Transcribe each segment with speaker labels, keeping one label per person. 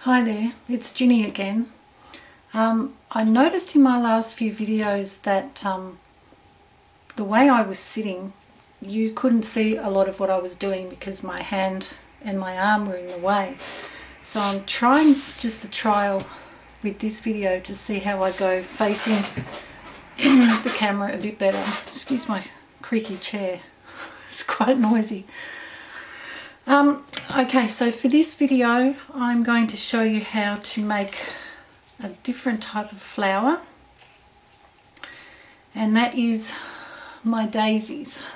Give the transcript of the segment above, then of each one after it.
Speaker 1: Hi there, it's Ginny again. I noticed in my last few videos that the way I was sitting, you couldn't see a lot of what I was doing because my hand and my arm were in the way. So I'm trying just a trial with this video to see how I go facing the camera a bit better. Excuse my creaky chair, it's quite noisy. Okay, so for this video I'm going to show you how to make a different type of flower, and that is my daisies.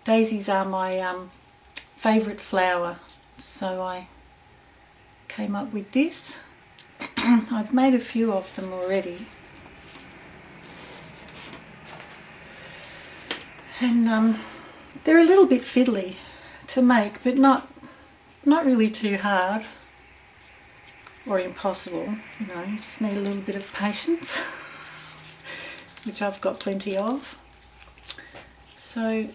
Speaker 1: Daisies are my favourite flower, so I came up with this. I've made a few of them already, and they're a little bit fiddly to make, but not really too hard or impossible. You know, you just need a little bit of patience, which I've got plenty of. So,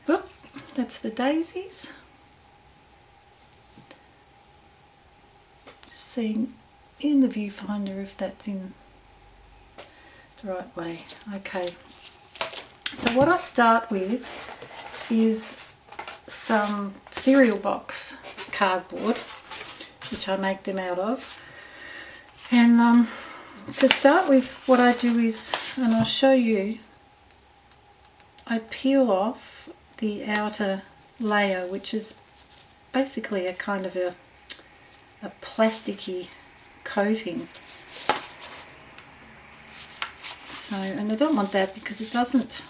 Speaker 1: whoop, that's the daisies. Just seeing in the viewfinder if that's in the right way. Okay, so what I start with is some cereal box cardboard, which I make them out of. And to start with, what I do is, and I'll show you, I peel off the outer layer, which is basically a kind of a plasticky coating. So, and I don't want that because it doesn't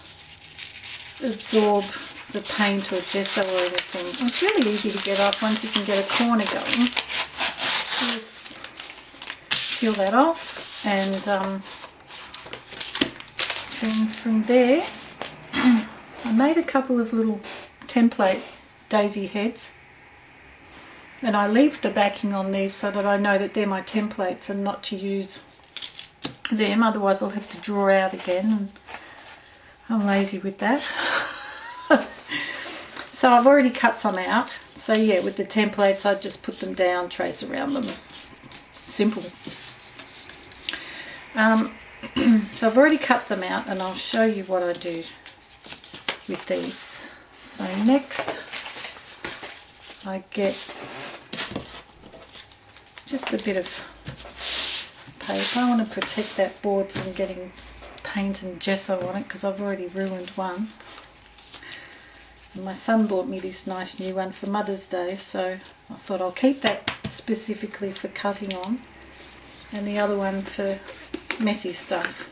Speaker 1: absorb the paint or gesso or anything. It's really easy to get off once you can get a corner going. Just peel that off, and then from there I made a couple of little template daisy heads, and I leave the backing on these so that I know that they're my templates and not to use them, otherwise I'll have to draw out again, and I'm lazy with that. So I've already cut some out. So yeah, with the templates I just put them down, trace around them. Simple. So I've already cut them out, and I'll show you what I do with these. So next I get just a bit of paper. I want to protect that board from getting paint and gesso on it because I've already ruined one. And my son bought me this nice new one for Mother's Day, so I thought I'll keep that specifically for cutting on, and the other one for messy stuff.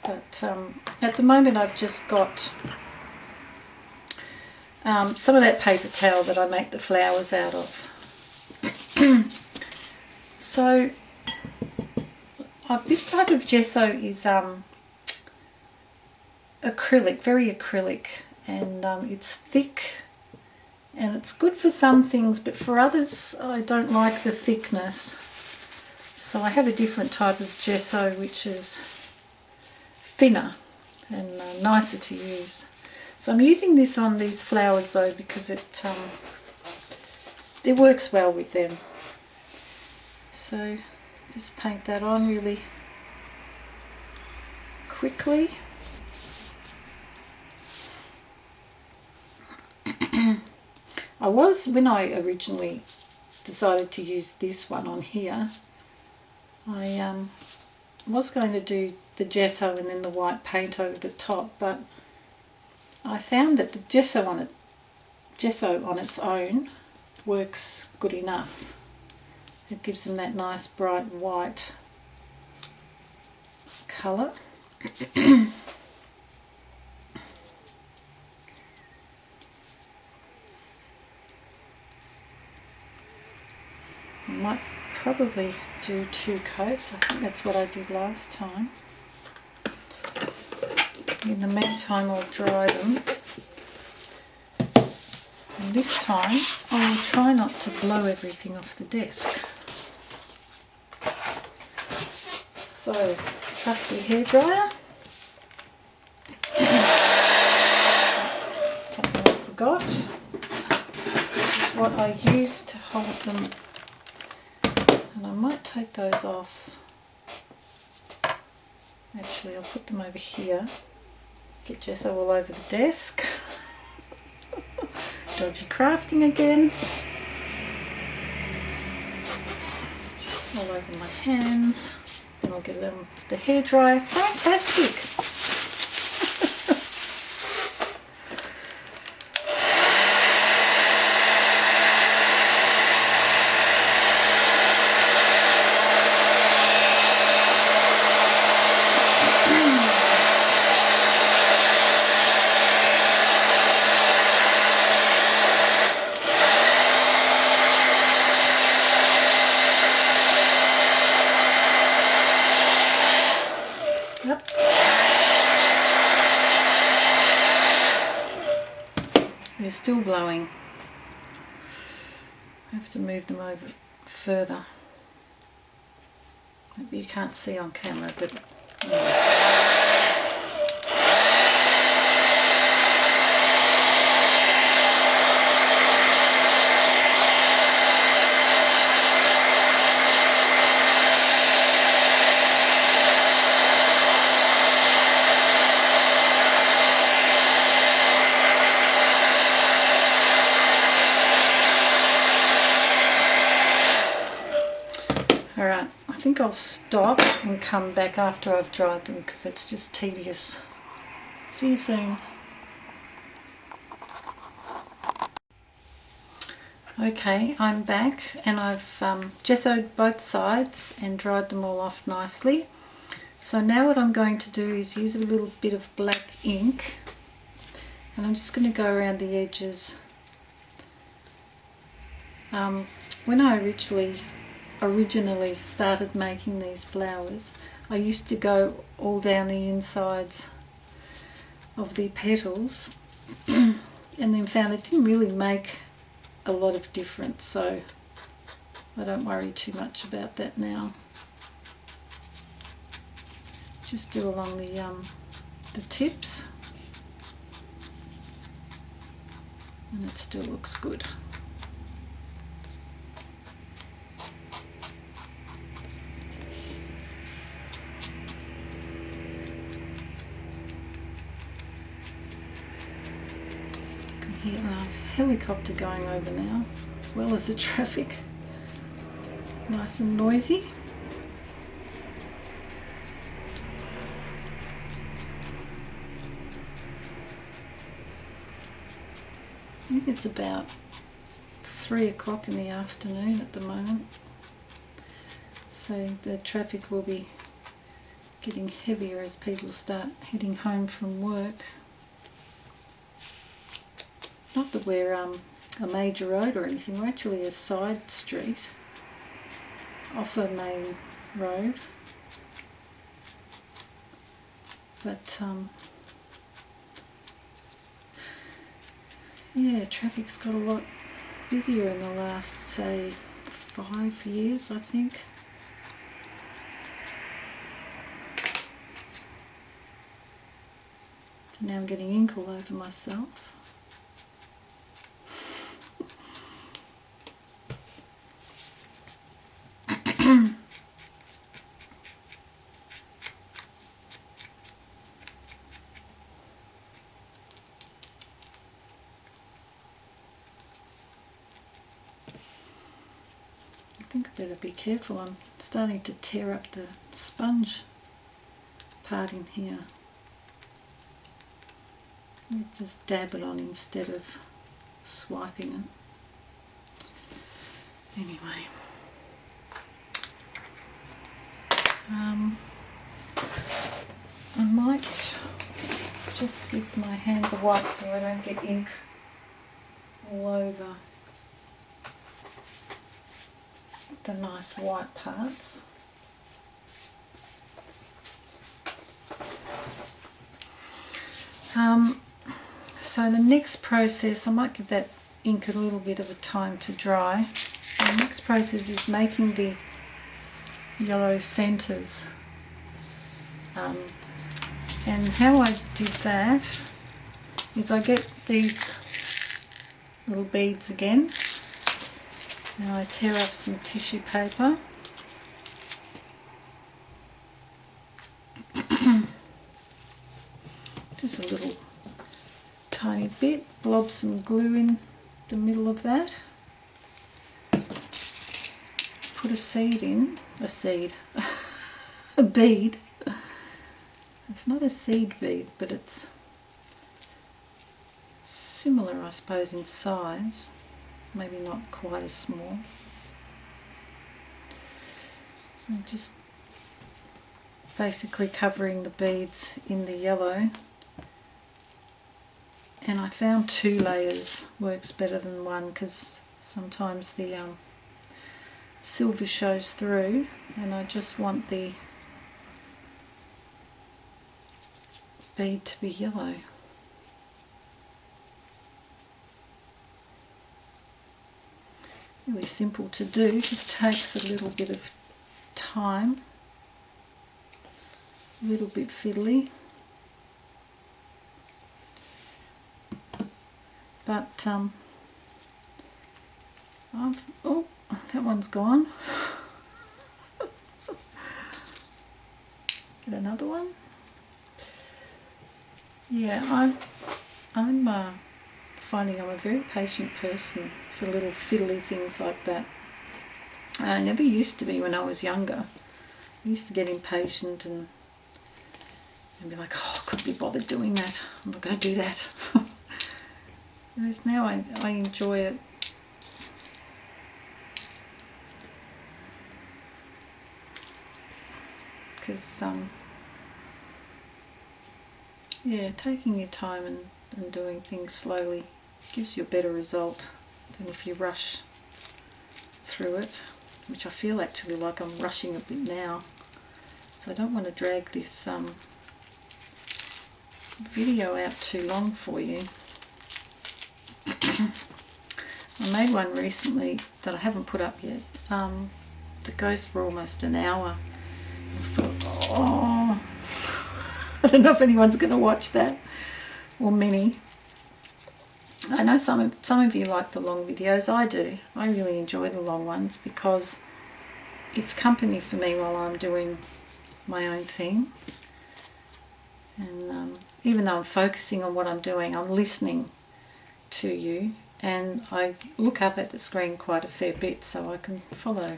Speaker 1: But at the moment I've just got some of that paper towel that I make the flowers out of. So this type of gesso is acrylic, very acrylic, and it's thick, and it's good for some things, but for others I don't like the thickness. So I have a different type of gesso which is thinner and nicer to use. So I'm using this on these flowers though because it works well with them. So just paint that on really quickly. When I originally decided to use this one on here, I was going to do the gesso and then the white paint over the top, but I found that the gesso on its own works good enough. It gives them that nice bright white colour. I might probably do 2 coats. I think that's what I did last time. In the meantime I'll dry them, and this time I will try not to blow everything off the desk. So, trusty hairdryer. Something I forgot. what I use to hold them, and I might take those off. Actually, I'll put them over here. Get gesso all over the desk. Dodgy crafting again. All over my hands. Then I'll get them the hairdryer. Fantastic! Yep. They're still blowing. I have to move them over further. Maybe you can't see on camera, but yeah. Alright, I think I'll stop and come back after I've dried them because it's just tedious. See you soon. Okay, I'm back and I've gessoed both sides and dried them all off nicely. So now what I'm going to do is use a little bit of black ink and I'm just going to go around the edges. When I originally started making these flowers, I used to go all down the insides of the petals and then found it didn't really make a lot of difference, so I don't worry too much about that now. Just do along the tips and it still looks good. Hear a nice helicopter going over now, as well as the traffic. Nice and noisy. I think it's about 3 o'clock in the afternoon at the moment, so the traffic will be getting heavier as people start heading home from work. Not that we're a major road or anything, we're actually a side street off a main road. But yeah, traffic's got a lot busier in the last, say, 5 years, I think. Now I'm getting ink all over myself. I think I better be careful. I'm starting to tear up the sponge part in here. Let me just dab it on instead of swiping it. Anyway, I might just give my hands a wipe so I don't get ink all over the nice white parts. So the next process, I might give that ink a little bit of a time to dry. The next process is making the yellow centres. And how I did that is I get these little beads again Now I tear up some tissue paper. Just a little tiny bit, blob some glue in the middle of that. Put a seed in, a bead. It's not a seed bead, but it's similar, I suppose, in size. Maybe not quite as small. I'm just basically covering the beads in the yellow. And I found 2 layers works better than one, because sometimes the silver shows through, and I just want the bead to be yellow. Really simple to do, just takes a little bit of time, a little bit fiddly, but oh, that one's gone. Get another one. Yeah, I'm finding I'm a very patient person for little fiddly things like that. I never used to be when I was younger. I used to get impatient and be like, oh, I couldn't be bothered doing that. I'm not going to do that. Whereas now I enjoy it. Because, yeah, taking your time and doing things slowly gives you a better result than if you rush through it, which I feel actually like I'm rushing a bit now. So I don't want to drag this video out too long for you. I made one recently that I haven't put up yet, that goes for almost an hour. I thought, oh, I don't know if anyone's going to watch that, or many. I know some of you like the long videos. I do. I really enjoy the long ones because it's company for me while I'm doing my own thing. And even though I'm focusing on what I'm doing, I'm listening to you, and I look up at the screen quite a fair bit so I can follow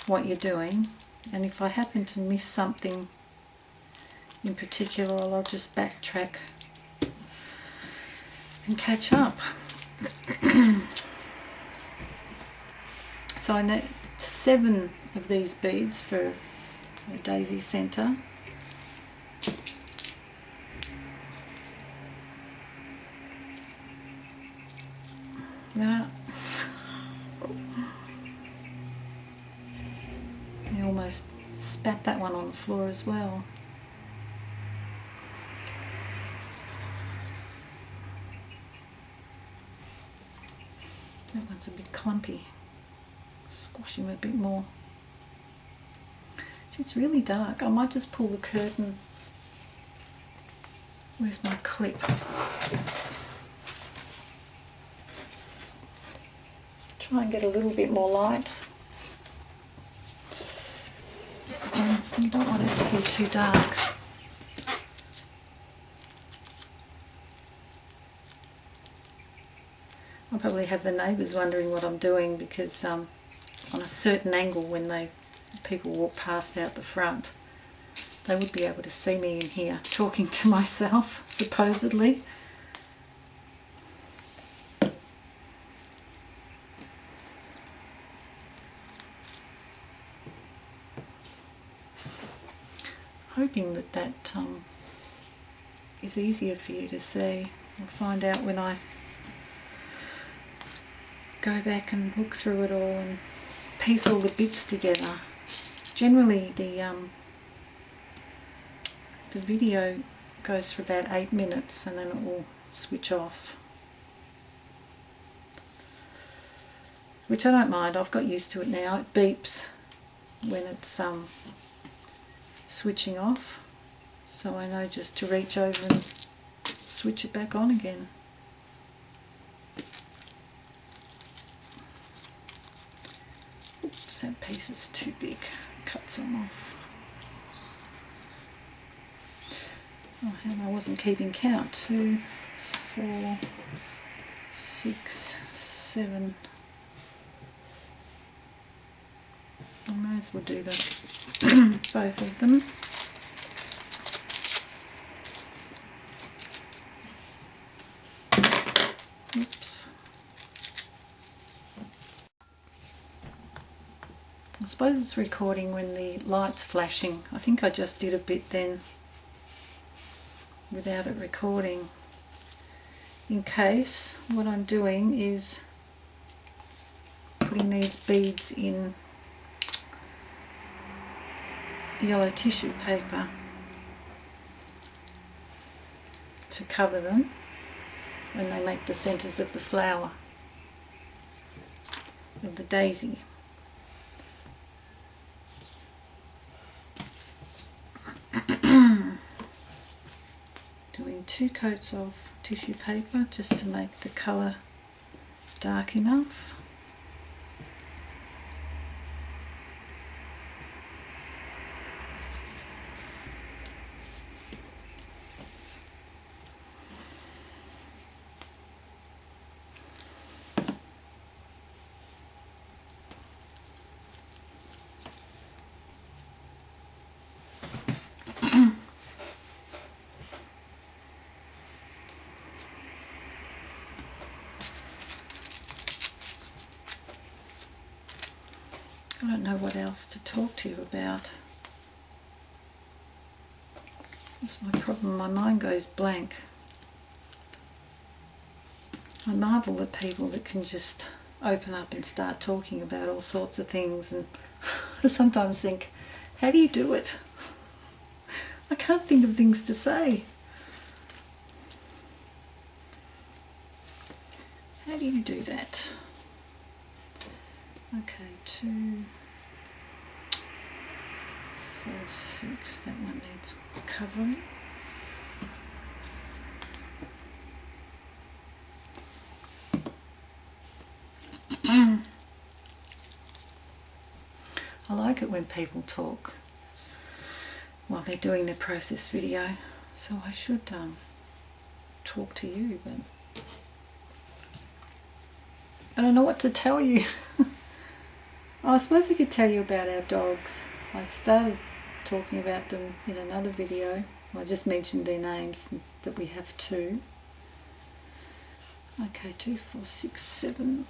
Speaker 1: what you're doing. And if I happen to miss something in particular, I'll just backtrack and catch up. So I need 7 of these beads for a daisy centre. Yeah. I almost spat that one on the floor as well. That one's a bit clumpy. Squash him a bit more. It's really dark. I might just pull the curtain. Where's my clip? Try and get a little bit more light. You don't want it to be too dark. I'll probably have the neighbours wondering what I'm doing, because on a certain angle when people walk past out the front, they would be able to see me in here talking to myself, supposedly. Hoping that is easier for you to see. I'll find out when I go back and look through it all and piece all the bits together. Generally the video goes for about 8 minutes and then it will switch off, which I don't mind. I've got used to it now. It beeps when it's switching off, so I know just to reach over and switch it back on again. guess that piece is too big. Cut some off. Oh, and I wasn't keeping count. 2, 4, 6, 7. I may as well do both of them. Oops. I suppose it's recording when the light's flashing. I think I just did a bit then without it recording. In case, what I'm doing is putting these beads in yellow tissue paper to cover them, and they make the centres of the flower of the daisy. Doing 2 coats of tissue paper just to make the colour dark enough. I don't know what else to talk to you about. That's my problem, my mind goes blank. I marvel at people that can just open up and start talking about all sorts of things, and I sometimes think, how do you do it? I can't think of things to say. How do you do that? Okay, 2, 4, 6, that one needs covering. I like it when people talk while they're doing their process video, so I should talk to you, but I don't know what to tell you. I suppose I could tell you about our dogs. I started talking about them in another video. I just mentioned their names, that we have 2. Okay, 2, 4, 6, 7.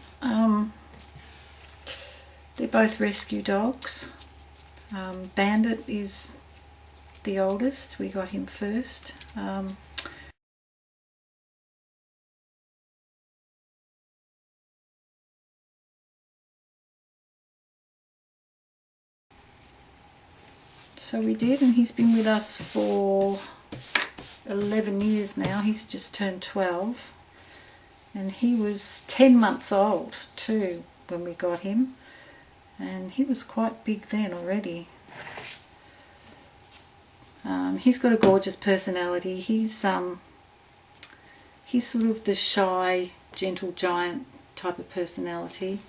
Speaker 1: They're both rescue dogs. Bandit is the oldest. We got him first. So we did, and he's been with us for 11 years now. He's just turned 12, and he was 10 months old too when we got him, and he was quite big then already. He's got a gorgeous personality. He's sort of the shy, gentle giant type of personality.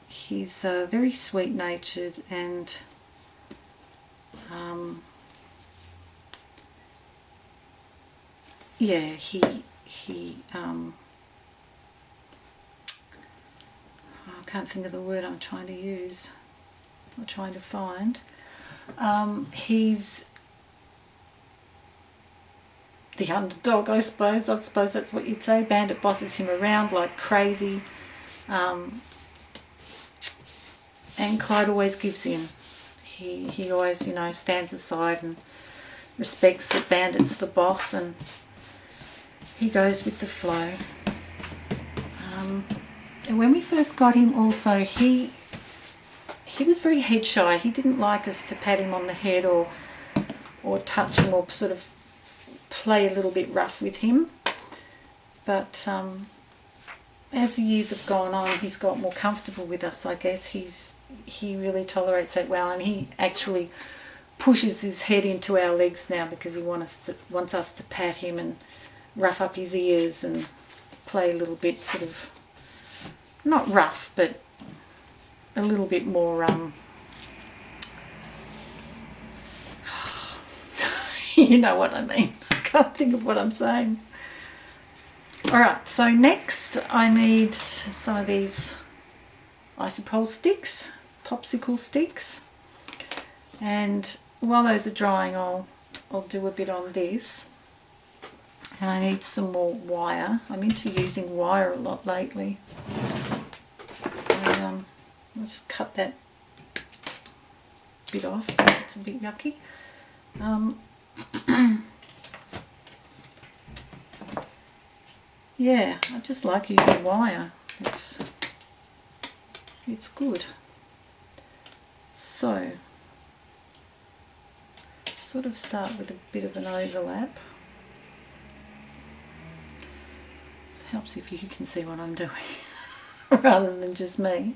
Speaker 1: He's very sweet-natured, and yeah, he I can't think of the word I'm trying to use, or trying to find. He's the underdog, I suppose. I suppose that's what you'd say. Bandit bosses him around like crazy, and Clyde always gives in. He always, you know, stands aside and respects that Bandit's the boss, and he goes with the flow. And when we first got him also, he was very head shy. He didn't like us to pat him on the head or touch him, or sort of play a little bit rough with him. But as the years have gone on, he's got more comfortable with us, I guess. He really tolerates it well, and he actually pushes his head into our legs now because he wants us to pat him and rough up his ears and play a little bit, sort of, not rough, but a little bit more you know what I mean. I can't think of what I'm saying. Alright, so next I need some of these isopole sticks, popsicle sticks, and while those are drying I'll do a bit on this. And I need some more wire. I'm into using wire a lot lately. And, I'll just cut that bit off, it's a bit yucky. Yeah, I just like using wire. It's good. So, sort of start with a bit of an overlap. It helps if you can see what I'm doing rather than just me.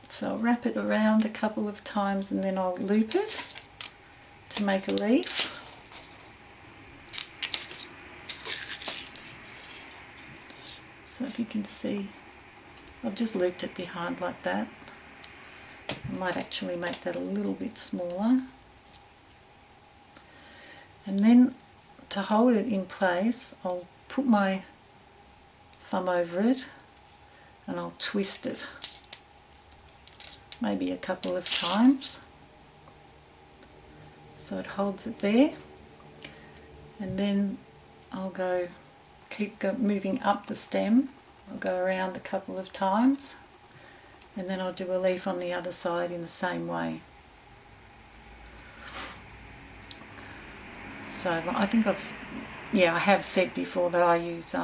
Speaker 1: So I'll wrap it around a couple of times and then I'll loop it to make a leaf. So if you can see, I've just looped it behind like that. I might actually make that a little bit smaller. And then to hold it in place, I'll put my thumb over it and I'll twist it maybe a couple of times so it holds it there, and then I'll keep moving up the stem. I'll go around a couple of times and then I'll do a leaf on the other side in the same way. So I think I have said before that I use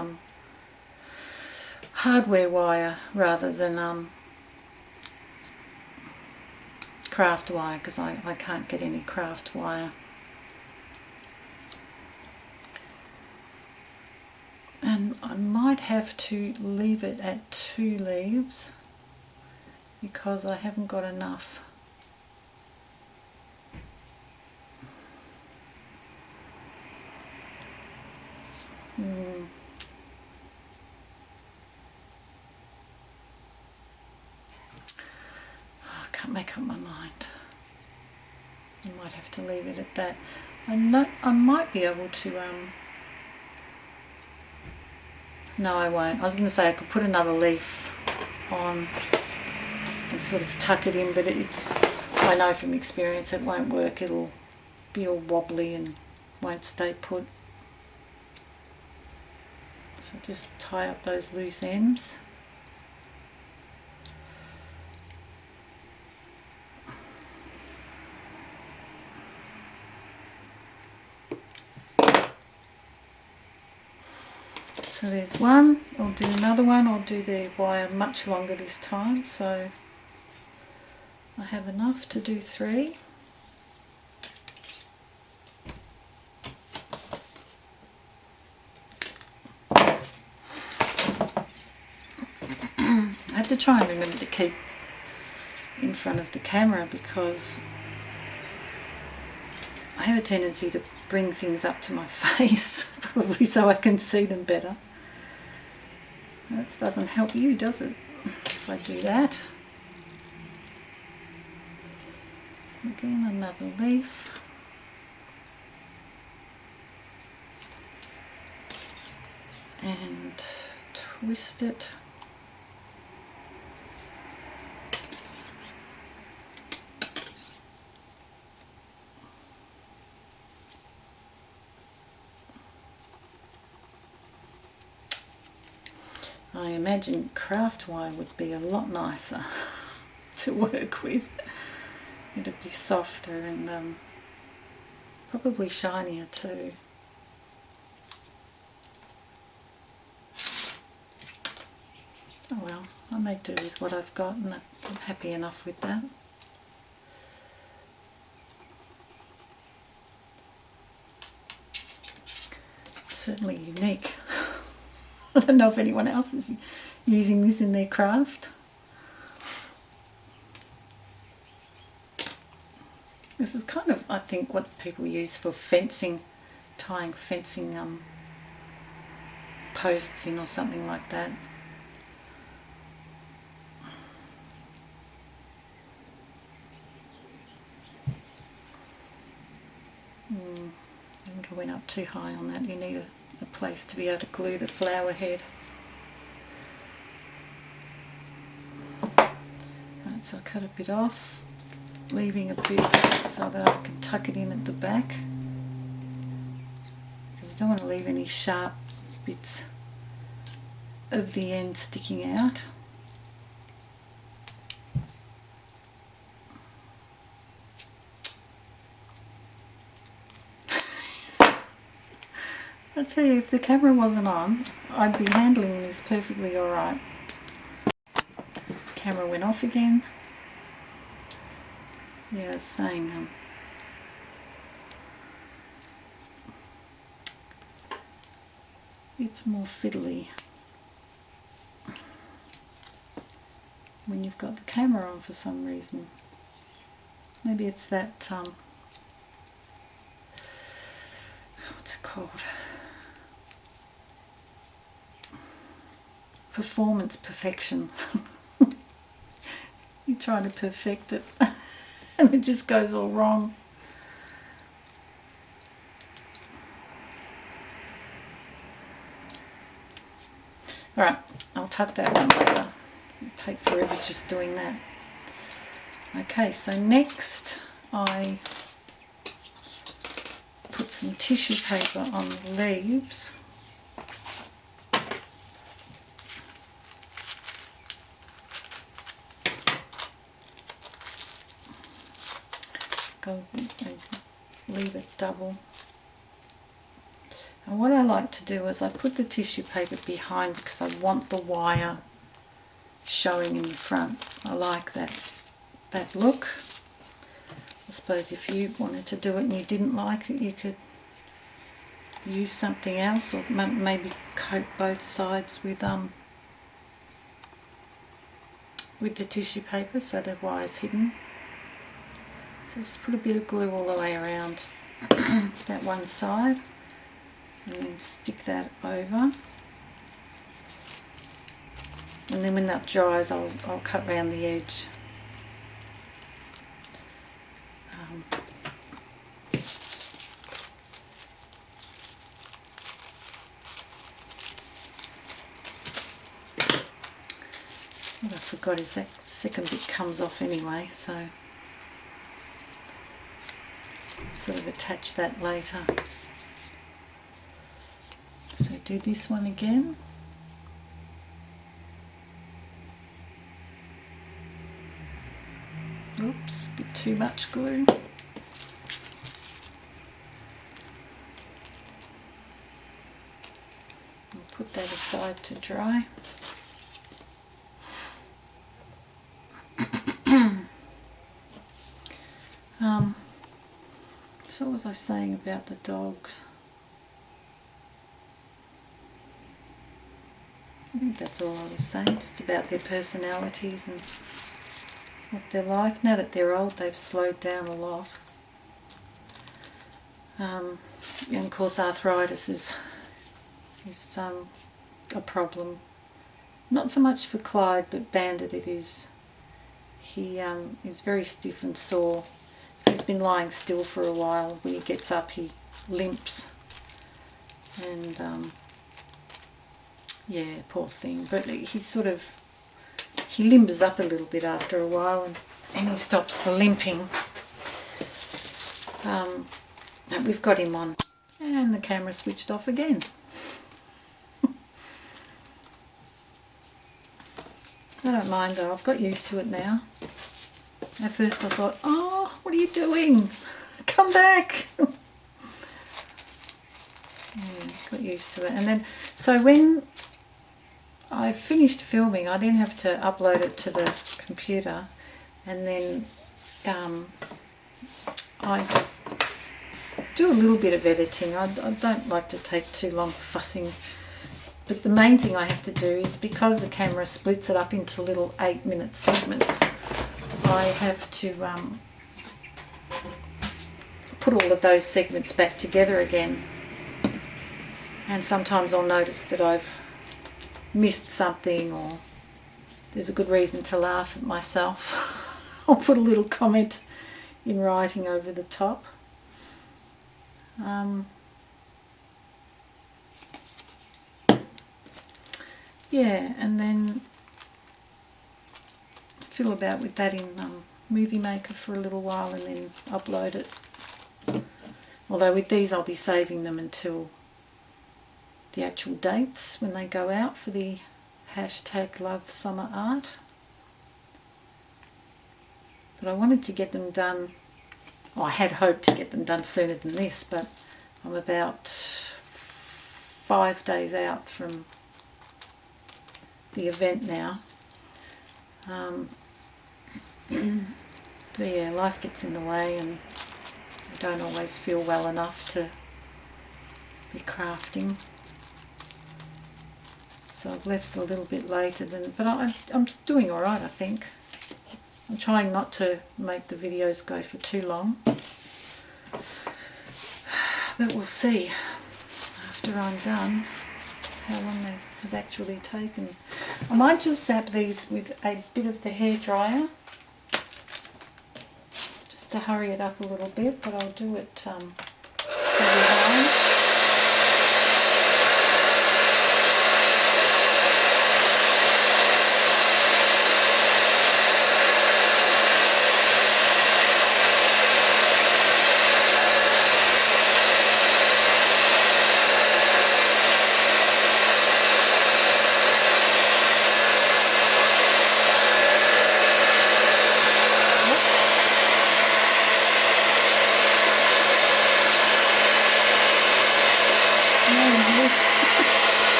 Speaker 1: hardware wire rather than craft wire, because I can't get any craft wire. And I might have to leave it at 2 leaves because I haven't got enough. I can't make up my mind. I might have to leave it at that. I might be able to no, I won't. I was going to say I could put another leaf on and sort of tuck it in, but I know from experience it won't work. It'll be all wobbly and won't stay put. So just tie up those loose ends. So there's one. I'll do another one. I'll do the wire much longer this time, so I have enough to do 3. I have to try and remember to keep in front of the camera because I have a tendency to bring things up to my face, probably so I can see them better. That doesn't help you, does it, if I do that? Again, another leaf. And twist it. I imagine craft wire would be a lot nicer to work with. It'd be softer and probably shinier too. Oh well, I may do with what I've got and I'm happy enough with that. Certainly unique. I don't know if anyone else is using this in their craft. This is kind of, I think, what people use for fencing, tying fencing posts in or something like that. too high on that. You need a place to be able to glue the flower head. Right, so I cut a bit off, leaving a bit so that I can tuck it in at the back, because I don't want to leave any sharp bits of the end sticking out. I tell you, if the camera wasn't on, I'd be handling this perfectly alright. Camera went off again. Yeah, I was saying, it's more fiddly when you've got the camera on for some reason. Maybe it's that, what's it called? Performance perfection. You try to perfect it and it just goes all wrong. Alright, I'll tuck that one later. It'll take forever just doing that. Okay, so next I put some tissue paper on the leaves. Go and leave it double. And what I like to do is I put the tissue paper behind because I want the wire showing in the front. I like that look. I suppose if you wanted to do it and you didn't like it, you could use something else, or maybe coat both sides with the tissue paper so the wire's hidden. So just put a bit of glue all the way around that one side and then stick that over. And then when that dries, I'll cut around the edge. What I forgot is that second bit comes off anyway, so sort of attach that later. So do this one again. Oops, a bit too much glue. I'll put that aside to dry. So what was I saying about the dogs? I think that's all I was saying, just about their personalities and what they're like. Now that they're old, they've slowed down a lot. And of course arthritis is a problem. Not so much for Clyde, but Bandit it is. He is very stiff and sore. He's been lying still for a while. When he gets up, he limps, and yeah, poor thing. But he limbers up a little bit after a while, and he stops the limping. And we've got him on, and the camera switched off again. I don't mind though. I've got used to it now. At first I thought, oh, what are you doing? Come back. Yeah, got used to it. And then, so when I finished filming, I then have to upload it to the computer, and then I do a little bit of editing. I don't like to take too long fussing. But the main thing I have to do is, because the camera splits it up into little 8-minute segments, I have to put all of those segments back together again. And sometimes I'll notice that I've missed something, or there's a good reason to laugh at myself. I'll put a little comment in writing over the top. yeah, and then fiddle about with that in Movie Maker for a little while and then upload it. Although with these I'll be saving them until the actual dates when they go out for the #LoveSummerArt. But I wanted to get them done, well, I had hoped to get them done sooner than this, but I'm about 5 days out from the event now. But yeah, life gets in the way and I don't always feel well enough to be crafting. So I've left a little bit later than, but I'm doing alright, I think. I'm trying not to make the videos go for too long. But we'll see after I'm done how long they have actually taken. I might just zap these with a bit of the hairdryer just to hurry it up a little bit, but I'll do it every time.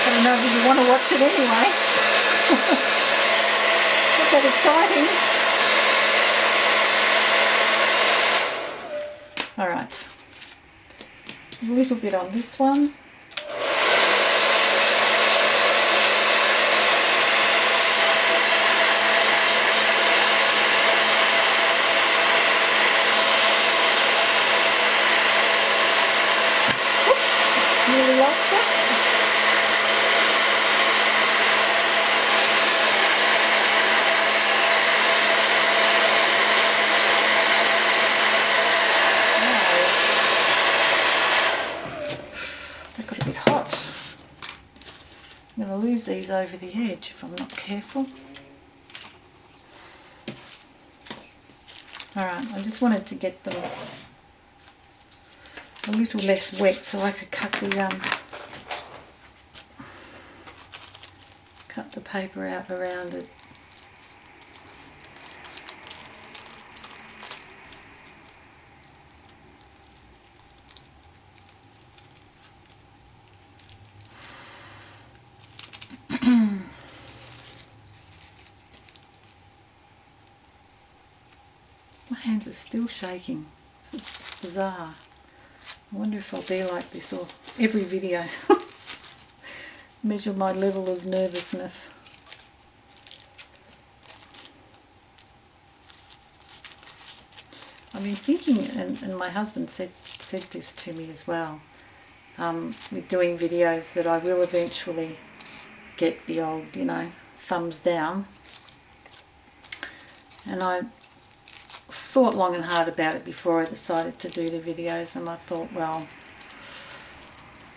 Speaker 1: I don't know if you want to watch it anyway. Not that exciting. Alright, a little bit on this one. Nearly lost it. They got a bit hot. I'm going to lose these over the edge if I'm not careful. Alright, I just wanted to get them a little less wet so I could cut the paper out around it. My hands are still shaking. This is bizarre. I wonder if I'll be like this or every video. Measure my level of nervousness. I've been thinking, and my husband said this to me as well, with doing videos, that I will eventually get the old, thumbs down. And I thought long and hard about it before I decided to do the videos, and I thought, well,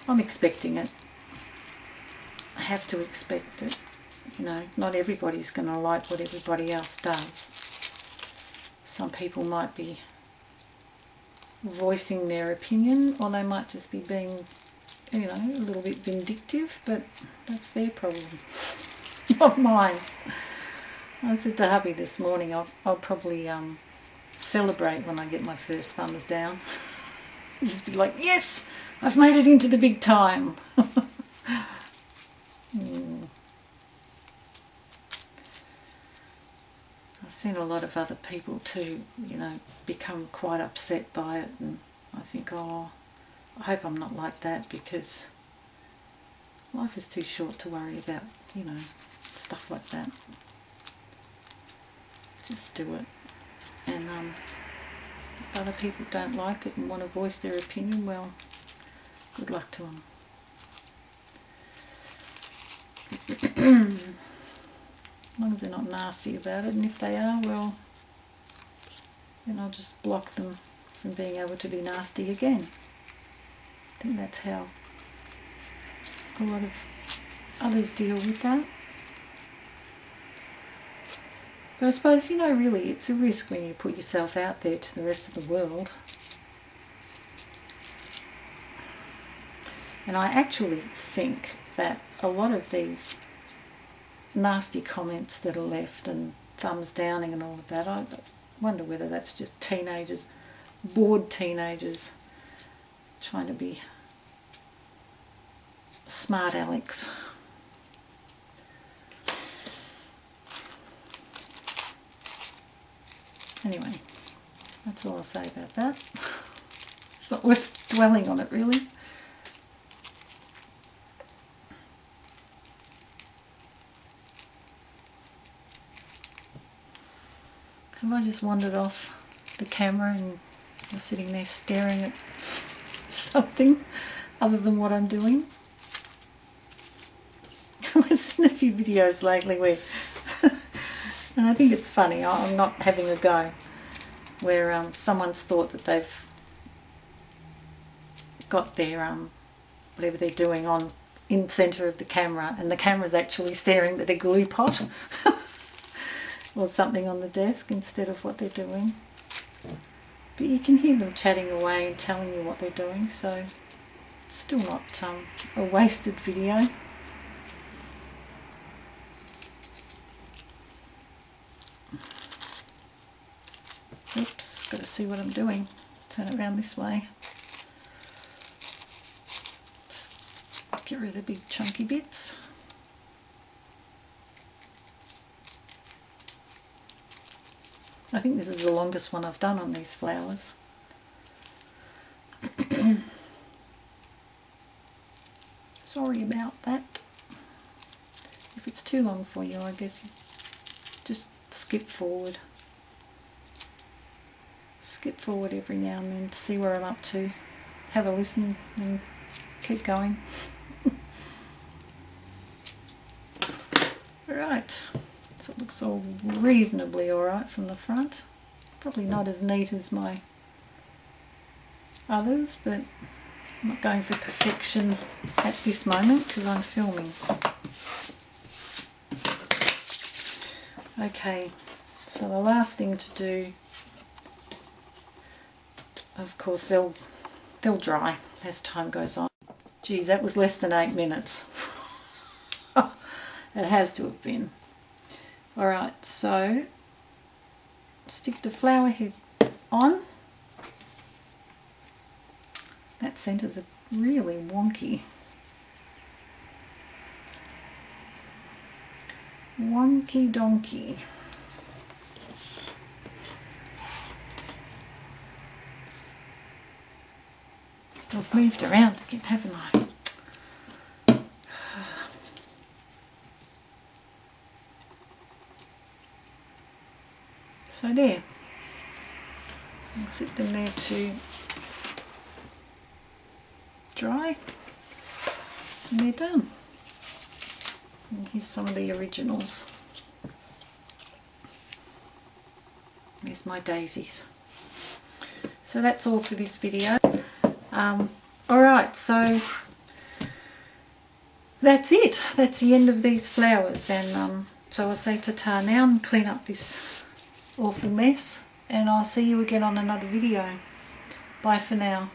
Speaker 1: I'm expecting it. I have to expect it. Not everybody's going to like what everybody else does. Some people might be voicing their opinion, or they might just be being, a little bit vindictive, but that's their problem, not mine. I said to hubby this morning, I'll probably celebrate when I get my first thumbs down. Just be like, yes, I've made it into the big time. I've seen a lot of other people too, become quite upset by it, and I think, oh, I hope I'm not like that, because life is too short to worry about, stuff like that. Just do it. And if other people don't like it and want to voice their opinion, well, good luck to them. As long as they're not nasty about it, and if they are, well, then I'll just block them from being able to be nasty again. I think that's how a lot of others deal with that. But I suppose, you know, really it's a risk when you put yourself out there to the rest of the world. And I actually think that a lot of these nasty comments that are left and thumbs downing and all of that, I wonder whether that's just teenagers, bored teenagers, trying to be smart Alex. Anyway, that's all I'll say about that. It's not worth dwelling on it, really. Have I just wandered off the camera and you're sitting there staring at something other than what I'm doing? I've seen a few videos lately where, and I think it's funny, I'm not having a go, where someone's thought that they've got their whatever they're doing on in centre of the camera, and the camera's actually staring at their glue pot or something on the desk instead of what they're doing. But you can hear them chatting away and telling you what they're doing, so it's still not a wasted video. Oops, got to see what I'm doing. Turn it around this way. Just get rid of the big chunky bits. I think this is the longest one I've done on these flowers. Sorry about that. If it's too long for you, I guess you just skip forward. Skip forward every now and then to see where I'm up to. Have a listen and keep going. Right. So it looks all reasonably alright from the front. Probably not as neat as my others, but I'm not going for perfection at this moment because I'm filming. Okay, so the last thing to do, of course they'll dry as time goes on. Geez, that was less than 8 minutes. It has to have been. Alright, so stick the flower head on. That centre's really wonky. Wonky donkey. I've moved around again, haven't I? So there, I'll sit them there to dry and they're done. And here's some of the originals. There's my daisies. So that's all for this video. Alright, so that's it. That's the end of these flowers, and so I'll say ta-ta now and clean up this awful mess, and I'll see you again on another video. Bye for now.